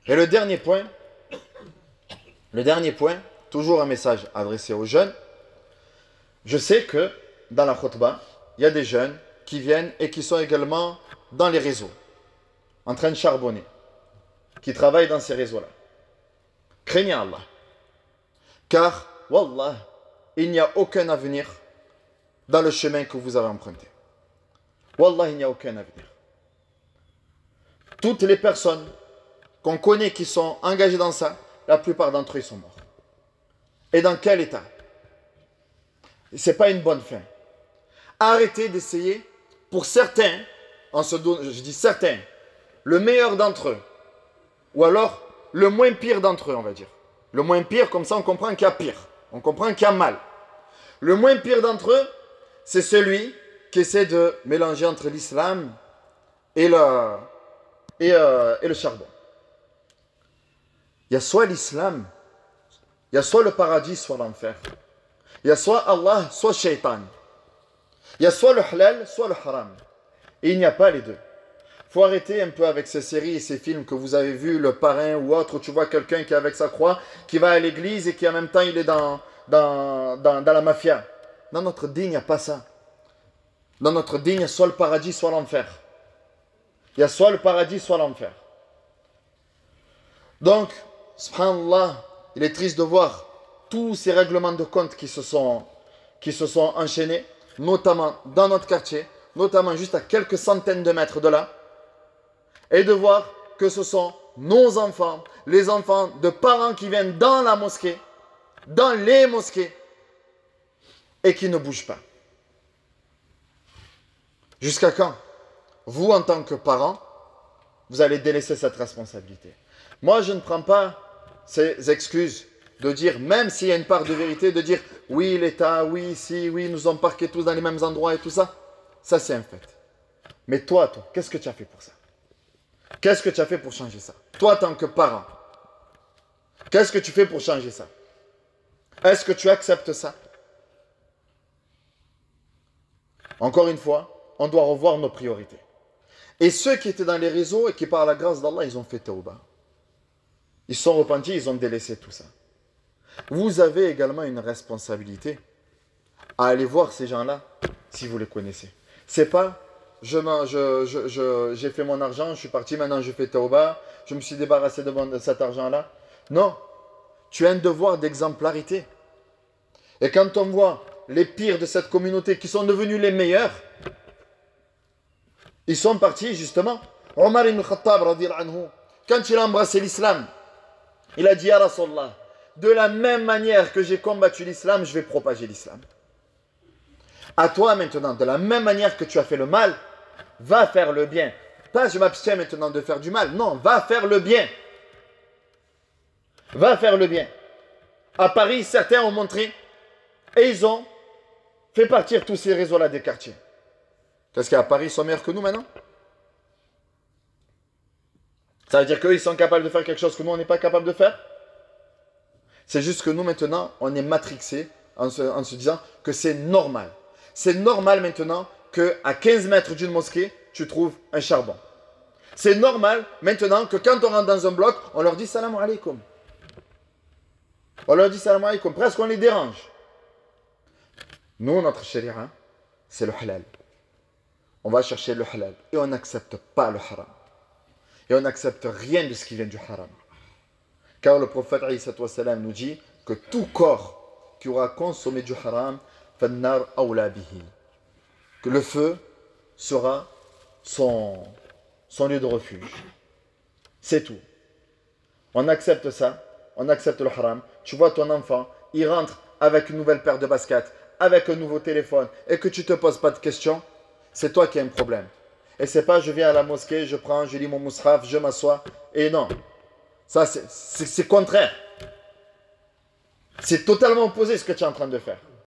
Et le dernier point, toujours un message adressé aux jeunes. Je sais que dans la khutbah, il y a des jeunes qui viennent et qui sont également dans les réseaux, en train de charbonner, qui travaillent dans ces réseaux-là. Craignez Allah. Car, wallah, il n'y a aucun avenir dans le chemin que vous avez emprunté. Wallah, il n'y a aucun avenir. Toutes les personnes qu'on connaît qui sont engagées dans ça, la plupart d'entre eux sont morts. Et dans quel état? Ce n'est pas une bonne fin. Arrêtez d'essayer, pour certains, je dis certains, le meilleur d'entre eux, ou alors le moins pire d'entre eux, on va dire. Le moins pire, comme ça on comprend qu'il y a pire, on comprend qu'il y a mal. Le moins pire d'entre eux, c'est celui qui essaie de mélanger entre l'islam et le charbon. Il y a soit l'islam, il y a soit le paradis, soit l'enfer. Il y a soit Allah, soit shaitan. Il y a soit le halal, soit le haram. Et il n'y a pas les deux. Il faut arrêter un peu avec ces séries et ces films que vous avez vus, Le Parrain ou autre, où tu vois quelqu'un qui est avec sa croix, qui va à l'église et qui en même temps il est dans la mafia. Dans notre dîne, il n'y a pas ça. Dans notre dîne, il y a soit le paradis, soit l'enfer. Il y a soit le paradis, soit l'enfer. Donc, subhanallah, il est triste de voir tous ces règlements de compte qui se sont enchaînés, notamment dans notre quartier, notamment juste à quelques centaines de mètres de là, et de voir que ce sont nos enfants, les enfants de parents qui viennent dans la mosquée, dans les mosquées, et qui ne bougent pas. Jusqu'à quand, vous, en tant que parents, vous allez délaisser cette responsabilité? Moi, je ne prends pas ces excuses de dire, même s'il y a une part de vérité, de dire, oui, l'État, oui, si, oui, nous sommes parqués tous dans les mêmes endroits et tout ça. Ça, c'est un fait. Mais toi, qu'est-ce que tu as fait pour ça? Qu'est-ce que tu as fait pour changer ça? Toi, en tant que parent, qu'est-ce que tu fais pour changer ça? Est-ce que tu acceptes ça? Encore une fois, on doit revoir nos priorités. Et ceux qui étaient dans les réseaux et qui, par la grâce d'Allah, ils ont fait tawbah. Ils sont repentis, ils ont délaissé tout ça. Vous avez également une responsabilité à aller voir ces gens-là si vous les connaissez. C'est pas, j'ai fait mon argent, je suis parti, maintenant je fais tawbah, je me suis débarrassé de cet argent-là. Non, tu as un devoir d'exemplarité. Et quand on voit les pires de cette communauté qui sont devenus les meilleurs, ils sont partis justement. Omar ibn Khattab, radiyallahu anhu, quand il a embrassé l'islam, il a dit, Ya Rasulallah, de la même manière que j'ai combattu l'islam, je vais propager l'islam. À toi maintenant, de la même manière que tu as fait le mal, va faire le bien. Pas je m'abstiens maintenant de faire du mal. Non, va faire le bien. Va faire le bien. À Paris, certains ont montré et ils ont fait partir tous ces réseaux-là des quartiers. Est-ce qu'à Paris, ils sont meilleurs que nous maintenant? Ça veut dire qu'eux, ils sont capables de faire quelque chose que nous, on n'est pas capable de faire? C'est juste que nous, maintenant, on est matrixés en se disant que c'est normal. C'est normal maintenant qu'à 15 mètres d'une mosquée, tu trouves un charbon. C'est normal maintenant que quand on rentre dans un bloc, on leur dit salam alaikum. On leur dit salam alaikum. Presque on les dérange. Nous, notre sharia, c'est le halal. On va chercher le halal. Et on n'accepte pas le haram. Et on n'accepte rien de ce qui vient du haram. Car le prophète nous dit que tout corps qui aura consommé du haram, que le feu sera son lieu de refuge. C'est tout. On accepte ça, on accepte le haram. Tu vois ton enfant, il rentre avec une nouvelle paire de baskets, avec un nouveau téléphone, et que tu ne te poses pas de questions, c'est toi qui as un problème. Et c'est pas je viens à la mosquée, je prends, je lis mon musraf, je m'assois, et non. Ça, c'est contraire. C'est totalement opposé à ce que tu es en train de faire.